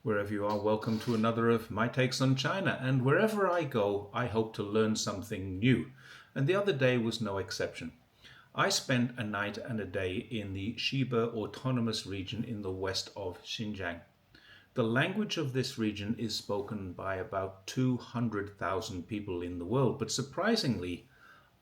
Wherever you are, welcome to another of my takes on China. And wherever I go, I hope to learn something new. And the other day was no exception. I spent a night and a day in the Xibe Autonomous Region in the west of Xinjiang. The language of this region is spoken by about 200,000 people in the world, but surprisingly,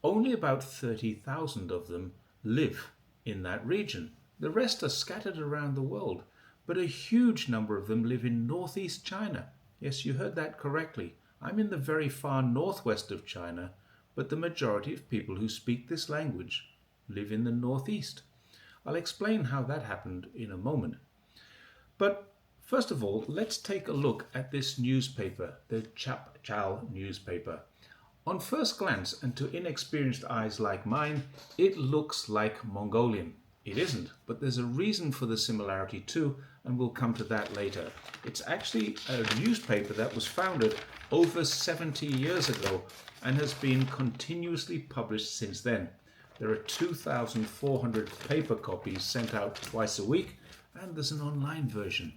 only about 30,000 of them live in that region. The rest are scattered around the world, but a huge number of them live in northeast China. Yes, you heard that correctly. I'm in the very far northwest of China, but the majority of people who speak this language live in the northeast. I'll explain how that happened in a moment. But first of all, let's take a look at this newspaper, the Chap Chal newspaper. On first glance, and to inexperienced eyes like mine, it looks like Mongolian. It isn't, but there's a reason for the similarity too, and we'll come to that later. It's actually a newspaper that was founded over 70 years ago and has been continuously published since then. There are 2,400 paper copies sent out twice a week, and there's an online version.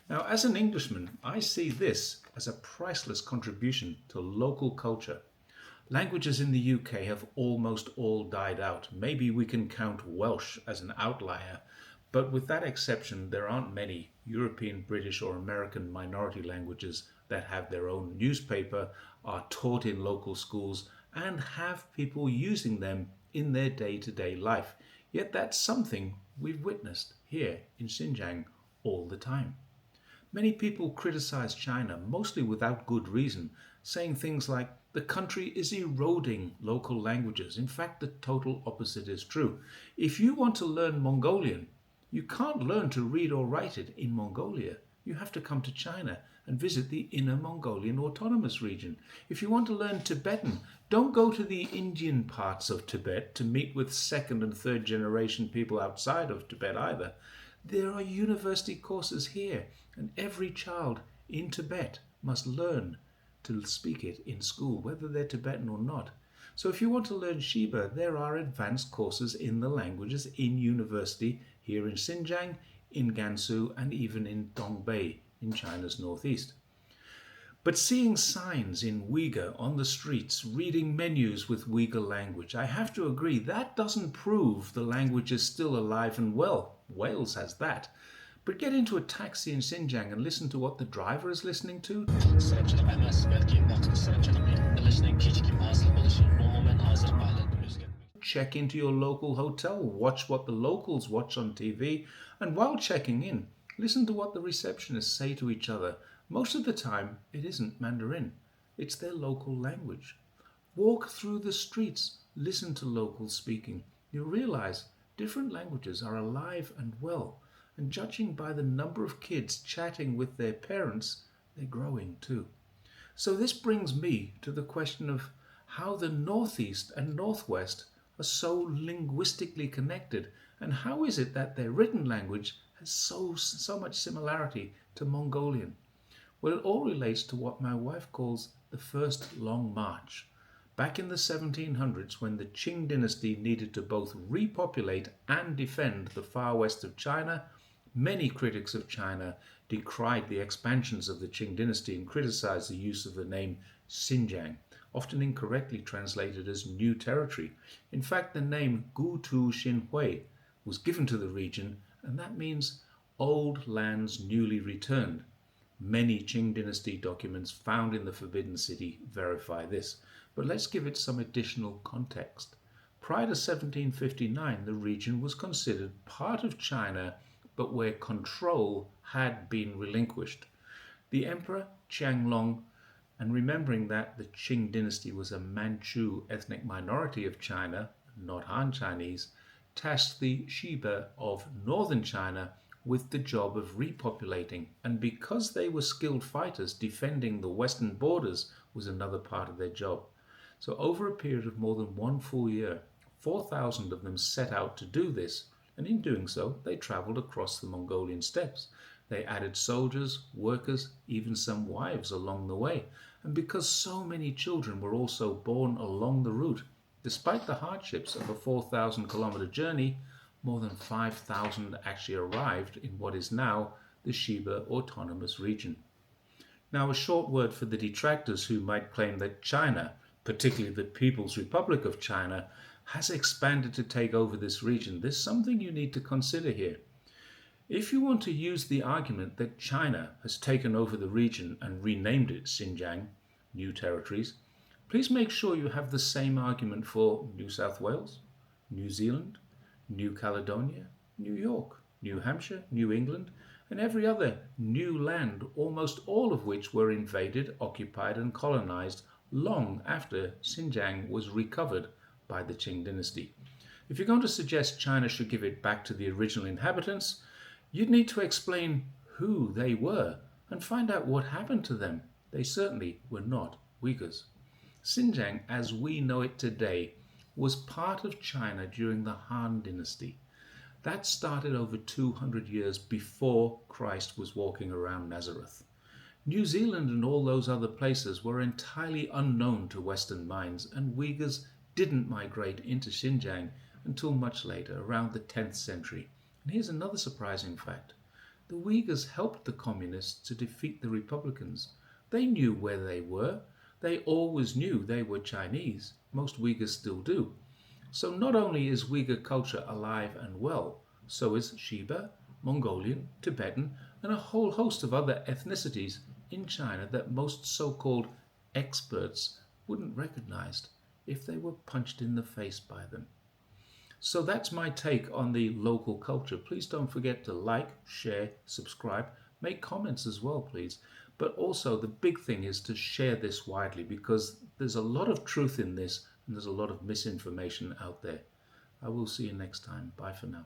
Now, as an Englishman, I see this as a priceless contribution to local culture. Languages in the UK have almost all died out. Maybe we can count Welsh as an outlier, but with that exception, there aren't many European, British, or American minority languages that have their own newspaper, are taught in local schools, and have people using them in their day-to-day life. Yet that's something we've witnessed here in Xinjiang all the time. Many people criticize China, mostly without good reason, saying things like, the country is eroding local languages. In fact, the total opposite is true. If you want to learn Mongolian, you can't learn to read or write it in Mongolia. You have to come to China and visit the Inner Mongolian Autonomous Region. If you want to learn Tibetan, don't go to the Indian parts of Tibet to meet with second and third generation people outside of Tibet either. There are university courses here, and every child in Tibet must learn to speak it in school, whether they're Tibetan or not. So if you want to learn Xibe, there are advanced courses in the languages in university here in Xinjiang, in Gansu, and even in Dongbei in China's northeast. But seeing signs in Uyghur on the streets, reading menus with Uyghur language, I have to agree that doesn't prove the language is still alive and well. Wales has that. But get into a taxi in Xinjiang and listen to what the driver is listening to. Check into your local hotel, watch what the locals watch on TV, and while checking in, listen to what the receptionists say to each other. Most of the time, it isn't Mandarin, it's their local language. Walk through the streets, listen to locals speaking. You realize different languages are alive and well, and judging by the number of kids chatting with their parents, they're growing too. So this brings me to the question of how the Northeast and Northwest are so linguistically connected, and how is it that their written language has so much similarity to Mongolian? Well, it all relates to what my wife calls the First Long March. Back in the 1700s, when the Qing dynasty needed to both repopulate and defend the far west of China, many critics of China decried the expansions of the Qing dynasty and criticized the use of the name Xinjiang, often incorrectly translated as New Territory. In fact, the name Gutu Xinhui was given to the region, and that means Old Lands Newly Returned. Many Qing dynasty documents found in the Forbidden City verify this, but let's give it some additional context. Prior to 1759, the region was considered part of China, but where control had been relinquished. The Emperor Qianlong, and remembering that the Qing dynasty was a Manchu ethnic minority of China, not Han Chinese, tasked the Xibe of northern China with the job of repopulating, and because they were skilled fighters, defending the western borders was another part of their job. So over a period of more than one full year, 4,000 of them set out to do this, and in doing so, they traveled across the Mongolian steppes. They added soldiers, workers, even some wives along the way. And because so many children were also born along the route, despite the hardships of a 4,000 kilometer journey, more than 5,000 actually arrived in what is now the Xiba Autonomous Region. Now, a short word for the detractors who might claim that China, particularly the People's Republic of China, has expanded to take over this region. There's something you need to consider here. If you want to use the argument that China has taken over the region and renamed it Xinjiang, New Territories, please make sure you have the same argument for New South Wales, New Zealand, New Caledonia, New York, New Hampshire, New England, and every other new land, almost all of which were invaded, occupied, and colonized long after Xinjiang was recovered by the Qing dynasty. If you're going to suggest China should give it back to the original inhabitants, you'd need to explain who they were and find out what happened to them. They certainly were not Uyghurs. Xinjiang, as we know it today, was part of China during the Han Dynasty. That started over 200 years before Christ was walking around Nazareth. New Zealand and all those other places were entirely unknown to Western minds, and Uyghurs didn't migrate into Xinjiang until much later, around the 10th century. And here's another surprising fact. The Uyghurs helped the communists to defeat the Republicans. They knew where they were. They always knew they were Chinese. Most Uyghurs still do. So not only is Uyghur culture alive and well, so is Xiba, Mongolian, Tibetan, and a whole host of other ethnicities in China that most so-called experts wouldn't recognize if they were punched in the face by them. So that's my take on the local culture. Please don't forget to like, share, subscribe, make comments as well, please. But also the big thing is to share this widely, because there's a lot of truth in this and there's a lot of misinformation out there. I will see you next time. Bye for now.